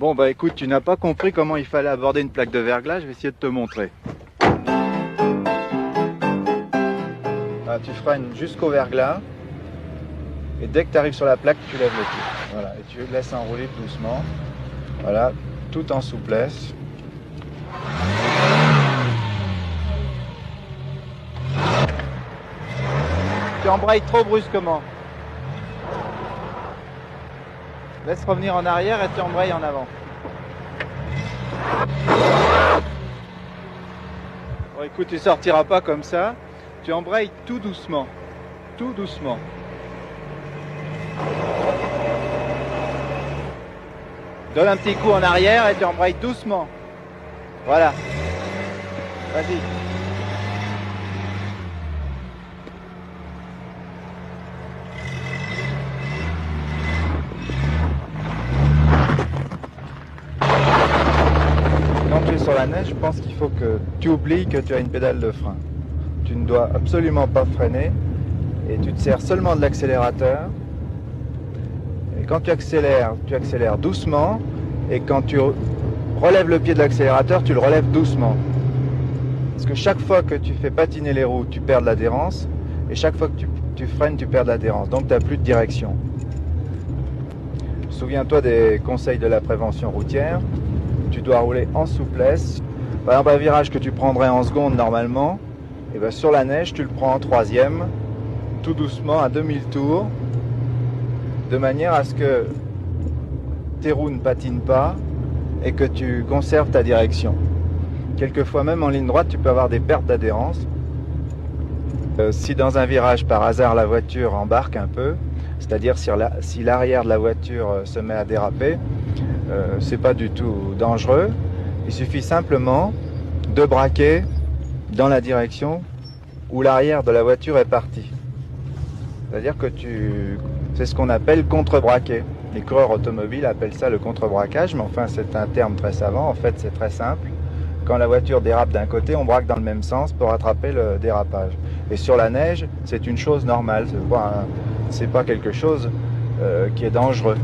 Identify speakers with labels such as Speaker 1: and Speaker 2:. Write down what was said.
Speaker 1: Bon bah écoute, tu n'as pas compris comment il fallait aborder une plaque de verglas, je vais essayer de te montrer. Ah, tu freines jusqu'au verglas et dès que tu arrives sur la plaque, tu lèves le pied. Voilà, et tu laisses enrouler doucement. Voilà, tout en souplesse. Tu embrayes trop brusquement. Laisse revenir en arrière et tu embrayes en avant. Bon écoute, tu sortiras pas comme ça. Tu embrayes tout doucement. Tout doucement. Donne un petit coup en arrière et tu embrayes doucement. Voilà. Vas-y. Quand tu es sur la neige, je pense qu'il faut que tu oublies que tu as une pédale de frein. Tu ne dois absolument pas freiner et tu te sers seulement de l'accélérateur. Et quand tu accélères doucement et quand tu relèves le pied de l'accélérateur, tu le relèves doucement. Parce que chaque fois que tu fais patiner les roues, tu perds de l'adhérence et chaque fois que tu freines, tu perds de l'adhérence. Donc tu n'as plus de direction. Souviens-toi des conseils de la prévention routière. Tu dois rouler en souplesse. Par exemple, un virage que tu prendrais en seconde normalement, et bien sur la neige, tu le prends en troisième, tout doucement, à 2000 tours, de manière à ce que tes roues ne patinent pas et que tu conserves ta direction. Quelquefois même en ligne droite, tu peux avoir des pertes d'adhérence. Si dans un virage, par hasard, la voiture embarque un peu, c'est-à-dire si l'arrière de la voiture se met à déraper, c'est pas du tout dangereux. Il suffit simplement de braquer dans la direction où l'arrière de la voiture est parti. C'est-à-dire que c'est ce qu'on appelle contre-braquer. Les coureurs automobiles appellent ça le contre-braquage, mais enfin c'est un terme très savant. En fait, c'est très simple. Quand la voiture dérape d'un côté, on braque dans le même sens pour rattraper le dérapage. Et sur la neige, c'est une chose normale. C'est pas quelque chose qui est dangereux.